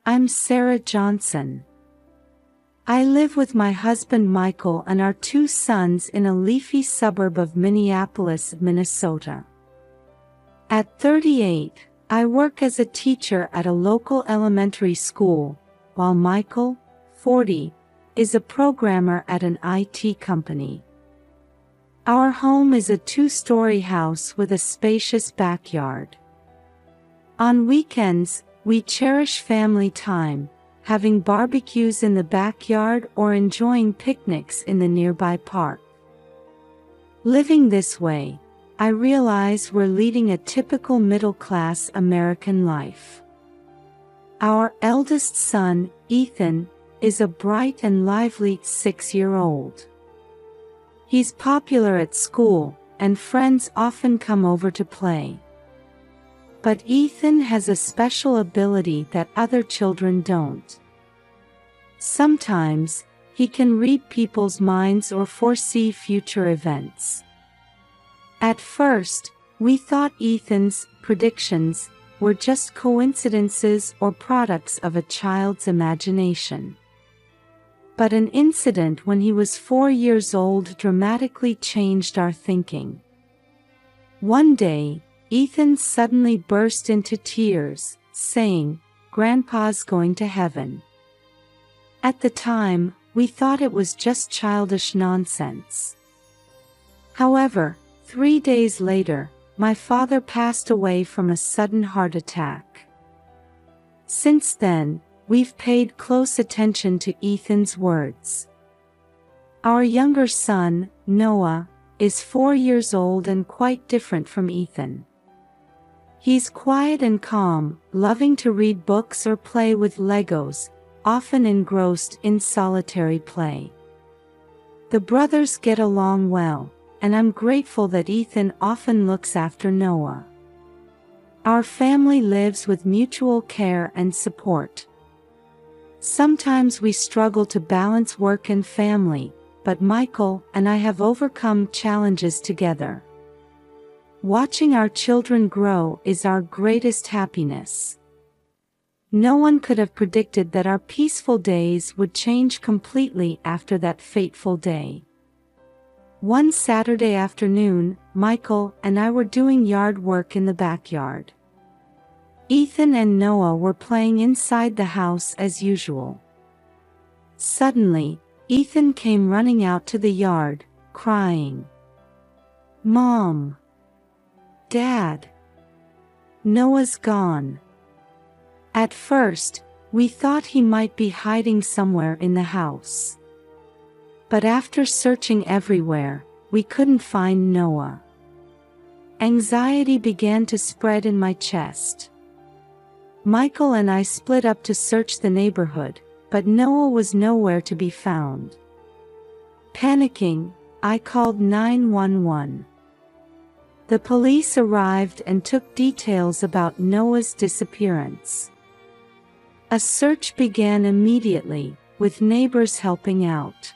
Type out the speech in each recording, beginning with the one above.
I'm Sarah Johnson. I live with my husband Michael and our 2 sons in a leafy suburb of Minneapolis, Minnesota. At 38, I work as a teacher at a local elementary school, while Michael, 40, is a programmer at an IT company. Our home is a 2-story house with a spacious backyard. On weekends, we cherish family time, having barbecues in the backyard or enjoying picnics in the nearby park. Living this way, I realize we're leading a typical middle-class American life. Our eldest son, Ethan, is a bright and lively 6-year-old. He's popular at school, and friends often come over to play. But Ethan has a special ability that other children don't. Sometimes, he can read people's minds or foresee future events. At first, we thought Ethan's predictions were just coincidences or products of a child's imagination. But an incident when he was 4 years old dramatically changed our thinking. One day, Ethan suddenly burst into tears, saying, "Grandpa's going to heaven." At the time, we thought it was just childish nonsense. However, 3 days later, my father passed away from a sudden heart attack. Since then, we've paid close attention to Ethan's words. Our younger son, Noah, is 4 years old and quite different from Ethan. He's quiet and calm, loving to read books or play with Legos, often engrossed in solitary play. The brothers get along well, and I'm grateful that Ethan often looks after Noah. Our family lives with mutual care and support. Sometimes we struggle to balance work and family, but Michael and I have overcome challenges together. Watching our children grow is our greatest happiness. No one could have predicted that our peaceful days would change completely after that fateful day. One Saturday afternoon, Michael and I were doing yard work in the backyard. Ethan and Noah were playing inside the house as usual. Suddenly, Ethan came running out to the yard, crying, "Mom! Dad! Noah's gone." At first, we thought he might be hiding somewhere in the house. But after searching everywhere, we couldn't find Noah. Anxiety began to spread in my chest. Michael and I split up to search the neighborhood, but Noah was nowhere to be found. Panicking, I called 911. The police arrived and took details about Noah's disappearance. A search began immediately, with neighbors helping out.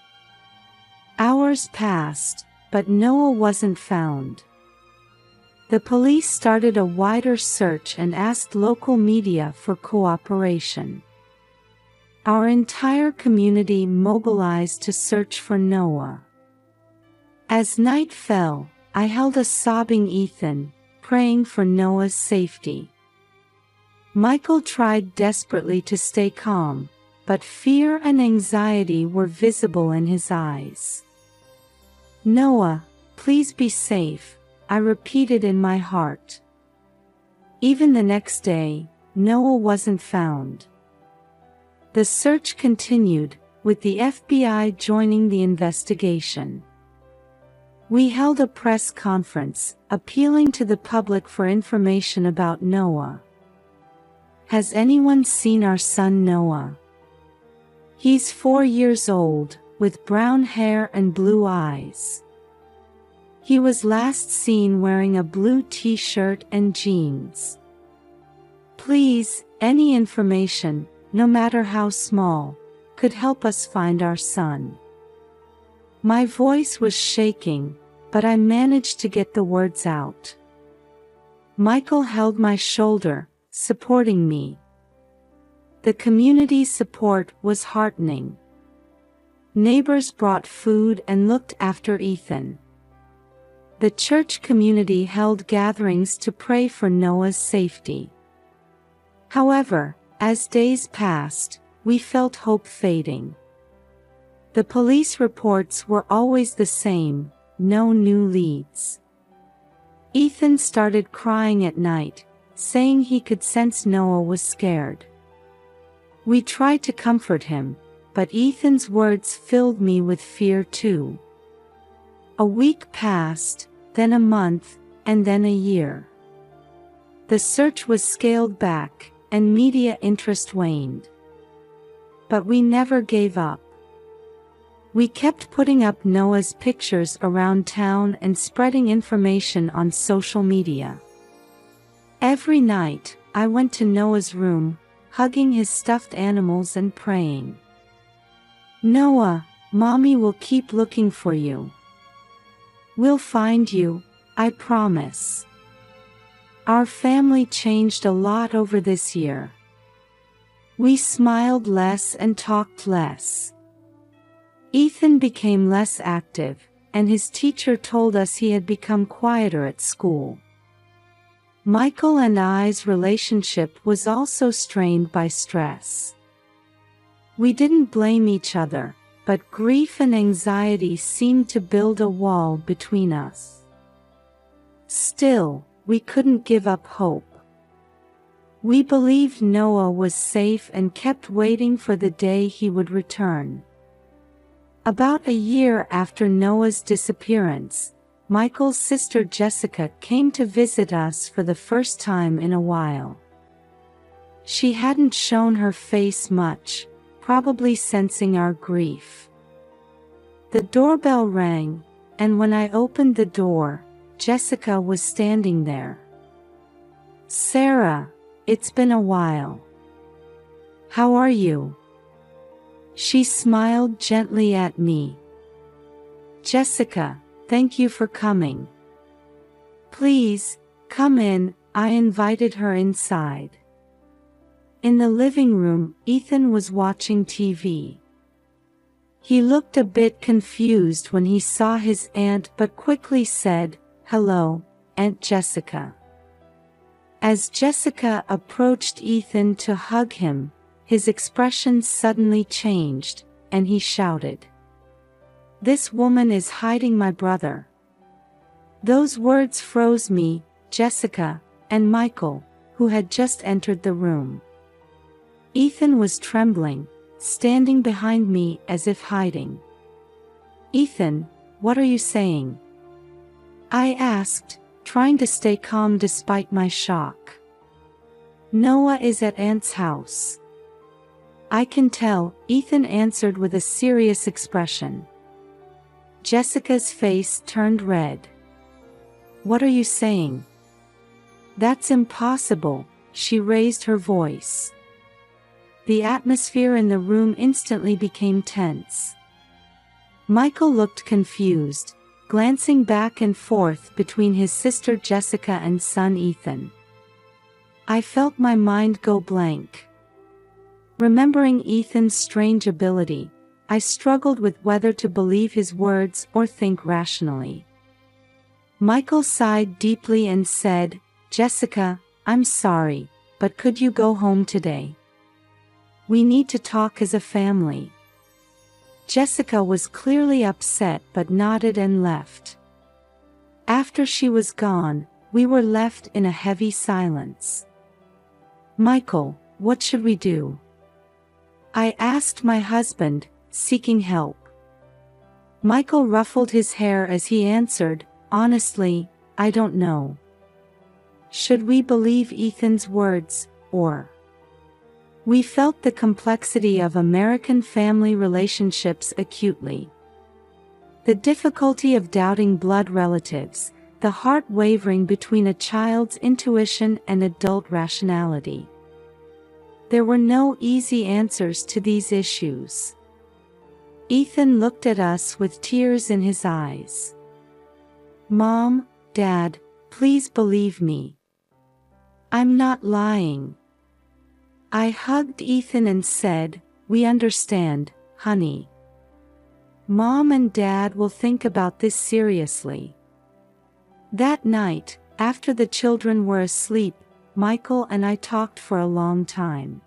Hours passed, but Noah wasn't found. The police started a wider search and asked local media for cooperation. Our entire community mobilized to search for Noah. As night fell, I held a sobbing Ethan, praying for Noah's safety. Michael tried desperately to stay calm, but fear and anxiety were visible in his eyes. "Noah, please be safe," I repeated in my heart. Even the next day, Noah wasn't found. The search continued, with the FBI joining the investigation. We held a press conference, appealing to the public for information about Noah. "Has anyone seen our son Noah? He's 4 years old, with brown hair and blue eyes. He was last seen wearing a blue t-shirt and jeans. Please, any information, no matter how small, could help us find our son." My voice was shaking, but I managed to get the words out. Michael held my shoulder, supporting me. The community's support was heartening. Neighbors brought food and looked after Ethan. The church community held gatherings to pray for Noah's safety. However, as days passed, we felt hope fading. The police reports were always the same, no new leads. Ethan started crying at night, saying he could sense Noah was scared. We tried to comfort him, but Ethan's words filled me with fear too. A week passed, then a month, and then a year. The search was scaled back, and media interest waned. But we never gave up. We kept putting up Noah's pictures around town and spreading information on social media. Every night, I went to Noah's room, hugging his stuffed animals and praying. "Noah, Mommy will keep looking for you. We'll find you, I promise." Our family changed a lot over this year. We smiled less and talked less. Ethan became less active, and his teacher told us he had become quieter at school. Michael and I's relationship was also strained by stress. We didn't blame each other, but grief and anxiety seemed to build a wall between us. Still, we couldn't give up hope. We believed Noah was safe and kept waiting for the day he would return. About a year after Noah's disappearance, Michael's sister Jessica came to visit us for the first time in a while. She hadn't shown her face much, probably sensing our grief. The doorbell rang, and when I opened the door, Jessica was standing there. "Sarah, it's been a while. How are you?" She smiled gently at me. "Jessica, thank you for coming. Please, come in," I invited her inside. In the living room, Ethan was watching TV. He looked a bit confused when he saw his aunt but quickly said, "Hello, Aunt Jessica." As Jessica approached Ethan to hug him, his expression suddenly changed, and he shouted, "This woman is hiding my brother." Those words froze me, Jessica, and Michael, who had just entered the room. Ethan was trembling, standing behind me as if hiding. "Ethan, what are you saying?" I asked, trying to stay calm despite my shock. "Noah is at Aunt's house." "I can tell," Ethan answered with a serious expression. Jessica's face turned red. "What are you saying?" "That's impossible," she raised her voice. The atmosphere in the room instantly became tense. Michael looked confused, glancing back and forth between his sister Jessica and son Ethan. I felt my mind go blank. Remembering Ethan's strange ability, I struggled with whether to believe his words or think rationally. Michael sighed deeply and said, "Jessica, I'm sorry, but could you go home today? We need to talk as a family." Jessica was clearly upset but nodded and left. After she was gone, we were left in a heavy silence. "Michael, what should we do?" I asked my husband, seeking help. Michael ruffled his hair as he answered, "Honestly, I don't know. Should we believe Ethan's words, or?" We felt the complexity of American family relationships acutely. The difficulty of doubting blood relatives, the heart wavering between a child's intuition and adult rationality. There were no easy answers to these issues. Ethan looked at us with tears in his eyes. "Mom, Dad, please believe me. I'm not lying. I hugged Ethan and said, "We understand, honey. Mom and Dad will think about this seriously." That night, after the children were asleep, Michael and I talked for a long time.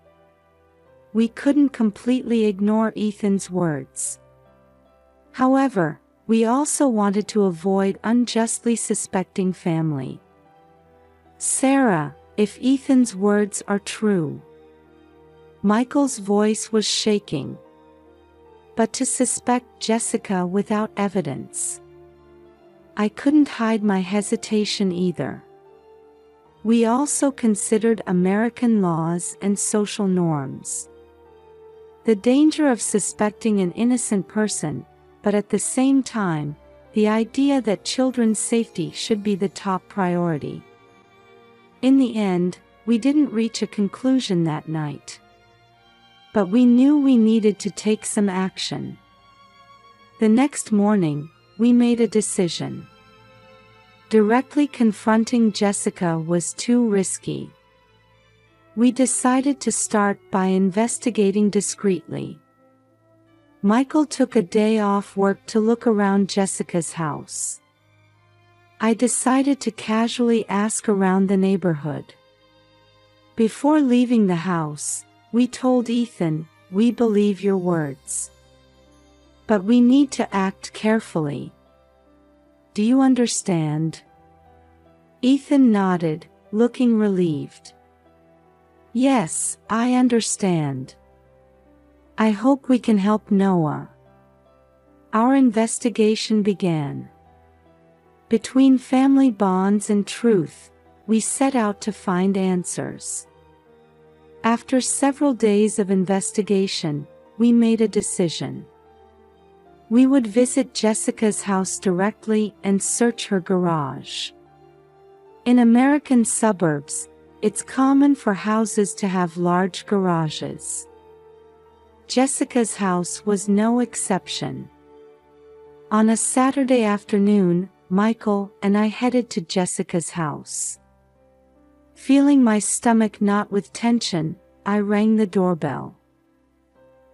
We couldn't completely ignore Ethan's words. However, we also wanted to avoid unjustly suspecting family. "Sarah, if Ethan's words are true..." Michael's voice was shaking. "But to suspect Jessica without evidence..." I couldn't hide my hesitation either. We also considered American laws and social norms. The danger of suspecting an innocent person, but at the same time, the idea that children's safety should be the top priority. In the end, we didn't reach a conclusion that night. But we knew we needed to take some action. The next morning, we made a decision. Directly confronting Jessica was too risky. We decided to start by investigating discreetly. Michael took a day off work to look around Jessica's house. I decided to casually ask around the neighborhood. Before leaving the house, we told Ethan, "We believe your words. But we need to act carefully. Do you understand?" Ethan nodded, looking relieved. "Yes, I understand. I hope we can help Noah." Our investigation began. Between family bonds and truth, we set out to find answers. After several days of investigation, we made a decision. We would visit Jessica's house directly and search her garage. In American suburbs, it's common for houses to have large garages. Jessica's house was no exception. On a Saturday afternoon, Michael and I headed to Jessica's house. Feeling my stomach knot with tension, I rang the doorbell.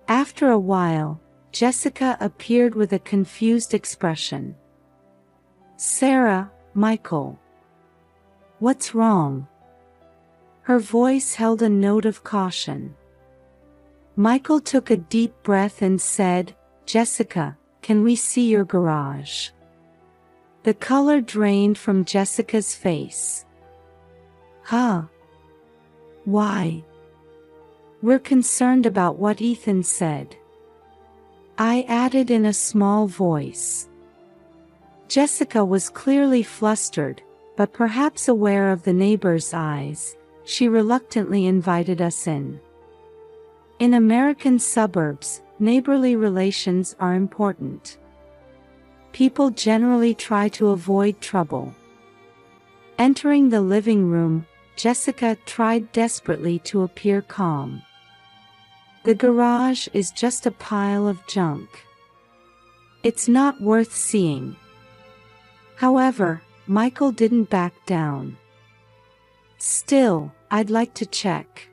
After a while, Jessica appeared with a confused expression. "Sarah, Michael. What's wrong?" Her voice held a note of caution. Michael took a deep breath and said, "Jessica, can we see your garage?" The color drained from Jessica's face. "Huh? Why?" "We're concerned about what Ethan said," I added in a small voice. Jessica was clearly flustered, but perhaps aware of the neighbor's eyes, she reluctantly invited us in. In American suburbs, neighborly relations are important. People generally try to avoid trouble. Entering the living room, Jessica tried desperately to appear calm. "The garage is just a pile of junk. It's not worth seeing." However, Michael didn't back down. "Still, I'd like to check."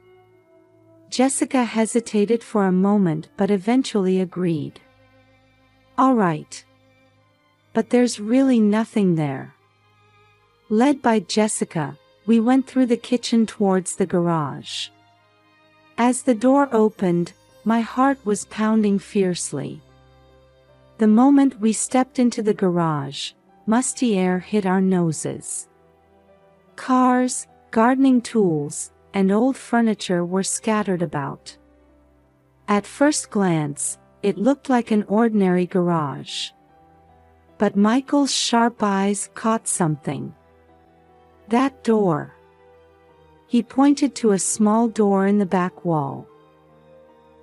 Jessica hesitated for a moment but eventually agreed. "All right. But there's really nothing there." Led by Jessica, we went through the kitchen towards the garage. As the door opened, my heart was pounding fiercely. The moment we stepped into the garage, musty air hit our noses. Cars, gardening tools, and old furniture were scattered about. At first glance, it looked like an ordinary garage. But Michael's sharp eyes caught something. "That door." He pointed to a small door in the back wall.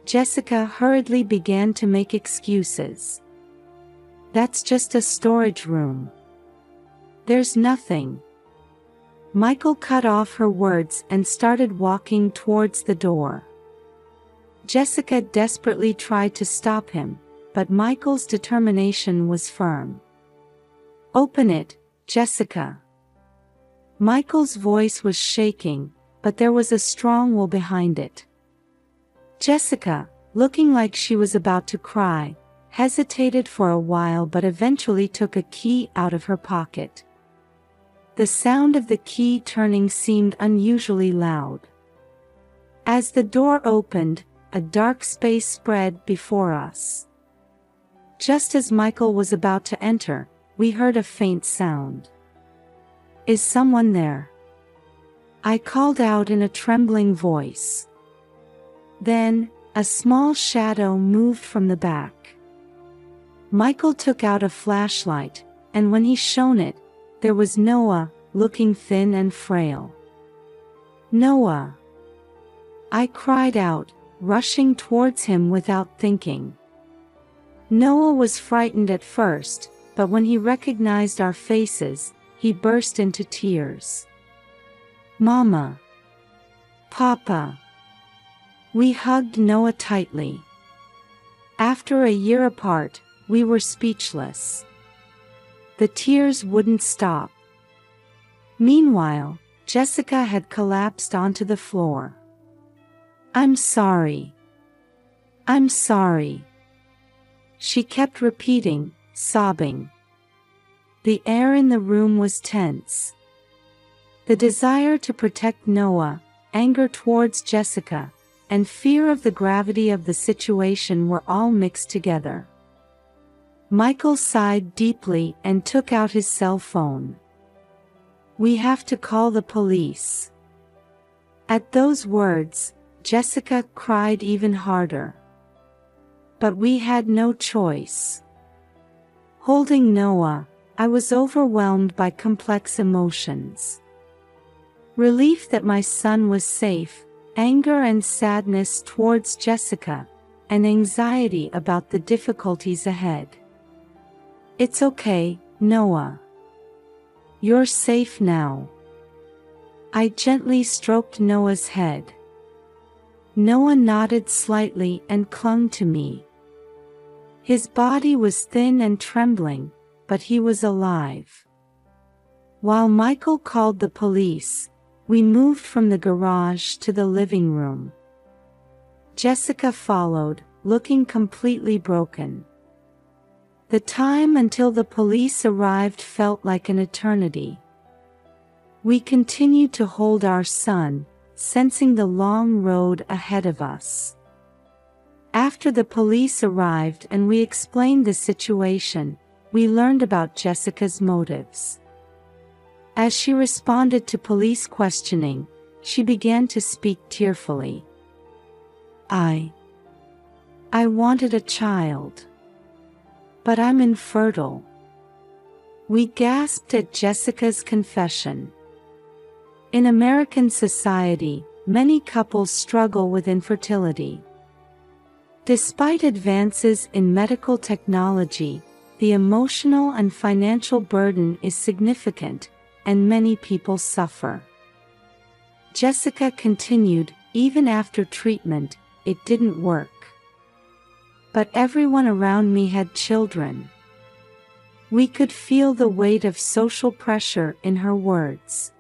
Jessica hurriedly began to make excuses. "That's just a storage room. There's nothing." Michael cut off her words and started walking towards the door. Jessica desperately tried to stop him, but Michael's determination was firm. "Open it, Jessica." Michael's voice was shaking, but there was a strong will behind it. Jessica, looking like she was about to cry, hesitated for a while but eventually took a key out of her pocket. The sound of the key turning seemed unusually loud. As the door opened, a dark space spread before us. Just as Michael was about to enter, we heard a faint sound. "Is someone there?" I called out in a trembling voice. Then, a small shadow moved from the back. Michael took out a flashlight, and when he shone it, there was Noah, looking thin and frail. "Noah!" I cried out, rushing towards him without thinking. Noah was frightened at first, but when he recognized our faces, he burst into tears. "Mama! Papa!" We hugged Noah tightly. After a year apart, we were speechless. The tears wouldn't stop. Meanwhile, Jessica had collapsed onto the floor. "I'm sorry. I'm sorry," she kept repeating, sobbing. The air in the room was tense. The desire to protect Noah, anger towards Jessica, and fear of the gravity of the situation were all mixed together. Michael sighed deeply and took out his cell phone. "We have to call the police." At those words, Jessica cried even harder. But we had no choice. Holding Noah, I was overwhelmed by complex emotions. Relief that my son was safe, anger and sadness towards Jessica, and anxiety about the difficulties ahead. "It's okay, Noah. You're safe now." I gently stroked Noah's head. Noah nodded slightly and clung to me. His body was thin and trembling, but he was alive. While Michael called the police, we moved from the garage to the living room. Jessica followed, looking completely broken. The time until the police arrived felt like an eternity. We continued to hold our son, sensing the long road ahead of us. After the police arrived and we explained the situation, we learned about Jessica's motives. As she responded to police questioning, she began to speak tearfully. I wanted a child. But I'm infertile." We gasped at Jessica's confession. In American society, many couples struggle with infertility. Despite advances in medical technology, the emotional and financial burden is significant, and many people suffer. Jessica continued, "Even after treatment, it didn't work. But everyone around me had children." We could feel the weight of social pressure in her words.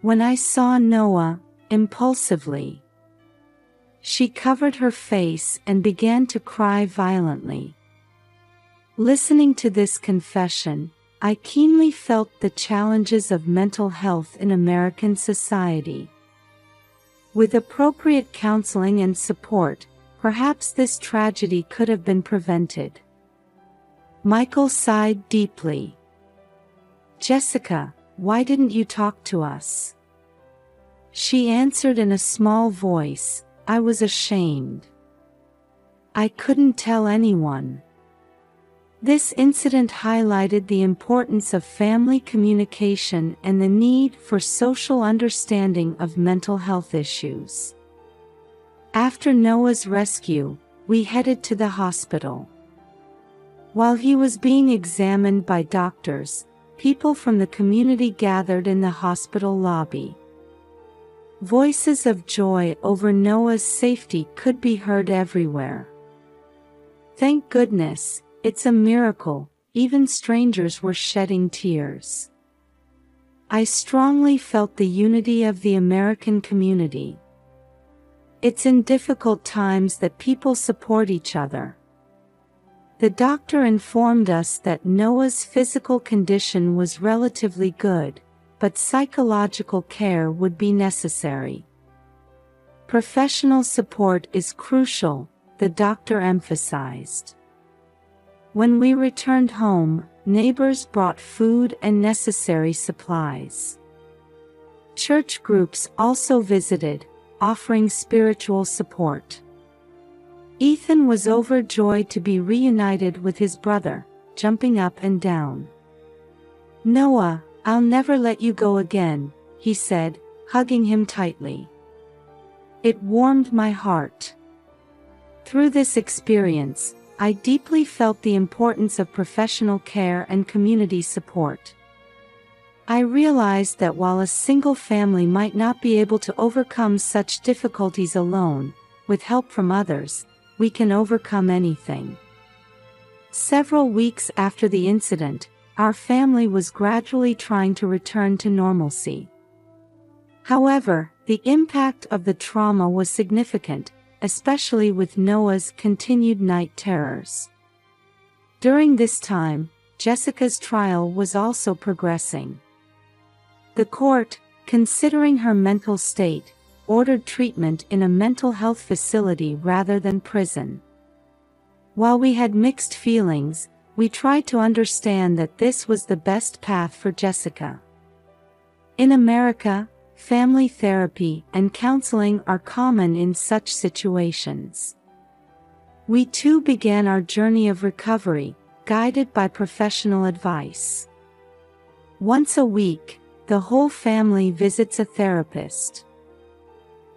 When I saw Noah, impulsively, she covered her face and began to cry violently. Listening to this confession, I keenly felt the challenges of mental health in American society. With appropriate counseling and support, perhaps this tragedy could have been prevented. Michael sighed deeply. "Jessica, why didn't you talk to us?" She answered in a small voice, "I was ashamed. I couldn't tell anyone." This incident highlighted the importance of family communication and the need for social understanding of mental health issues. After Noah's rescue, we headed to the hospital. While he was being examined by doctors, people from the community gathered in the hospital lobby. Voices of joy over Noah's safety could be heard everywhere. "Thank goodness, it's a miracle," even strangers were shedding tears. I strongly felt the unity of the American community. It's in difficult times that people support each other. The doctor informed us that Noah's physical condition was relatively good, but psychological care would be necessary. Professional support is crucial, the doctor emphasized. When we returned home, neighbors brought food and necessary supplies. Church groups also visited, offering spiritual support. Ethan was overjoyed to be reunited with his brother, jumping up and down. "Noah, I'll never let you go again," he said, hugging him tightly. It warmed my heart. Through this experience, I deeply felt the importance of professional care and community support. I realized that while a single family might not be able to overcome such difficulties alone, with help from others, we can overcome anything. Several weeks after the incident, our family was gradually trying to return to normalcy. However, the impact of the trauma was significant, especially with Noah's continued night terrors. During this time, Jessica's trial was also progressing. The court, considering her mental state, ordered treatment in a mental health facility rather than prison. While we had mixed feelings, we tried to understand that this was the best path for Jessica. In America, family therapy and counseling are common in such situations. We too began our journey of recovery, guided by professional advice. Once a week, the whole family visits a therapist.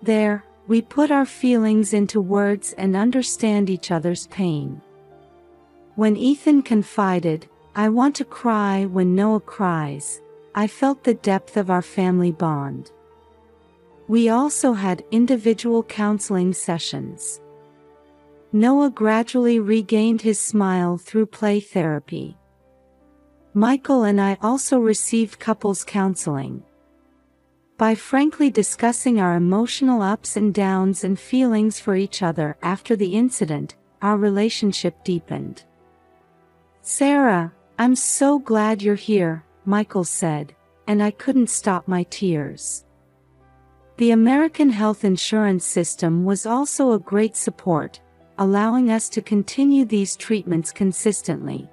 There, we put our feelings into words and understand each other's pain. When Ethan confided, "I want to cry when Noah cries," I felt the depth of our family bond. We also had individual counseling sessions. Noah gradually regained his smile through play therapy. Michael and I also received couples counseling. By frankly discussing our emotional ups and downs and feelings for each other after the incident, our relationship deepened. "Sarah, I'm so glad you're here," Michael said, and I couldn't stop my tears. The American health insurance system was also a great support, allowing us to continue these treatments consistently.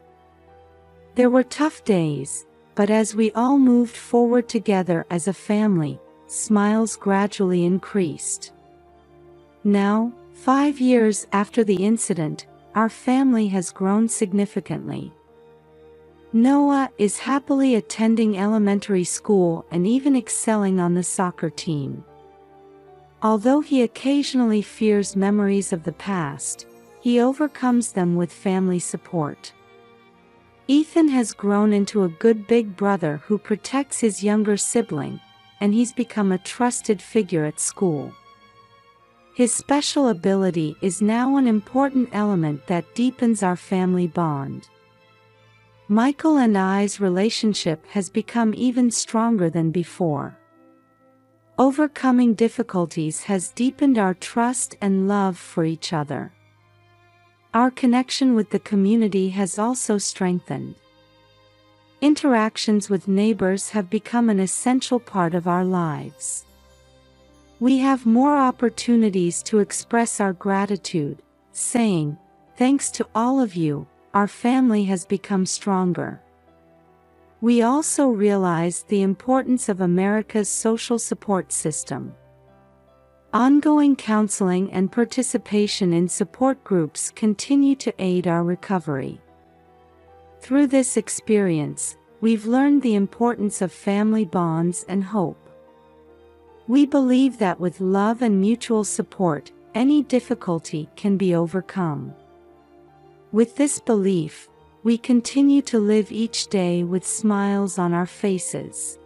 There were tough days, but as we all moved forward together as a family, smiles gradually increased. Now, 5 years after the incident, our family has grown significantly. Noah is happily attending elementary school and even excelling on the soccer team. Although he occasionally fears memories of the past, he overcomes them with family support. Ethan has grown into a good big brother who protects his younger sibling, and he's become a trusted figure at school. His special ability is now an important element that deepens our family bond. Michael and I's relationship has become even stronger than before. Overcoming difficulties has deepened our trust and love for each other. Our connection with the community has also strengthened. Interactions with neighbors have become an essential part of our lives. We have more opportunities to express our gratitude, saying, "Thanks to all of you, our family has become stronger." We also realize the importance of America's social support system. Ongoing counseling and participation in support groups continue to aid our recovery. Through this experience, we've learned the importance of family bonds and hope. We believe that with love and mutual support, any difficulty can be overcome. With this belief, we continue to live each day with smiles on our faces.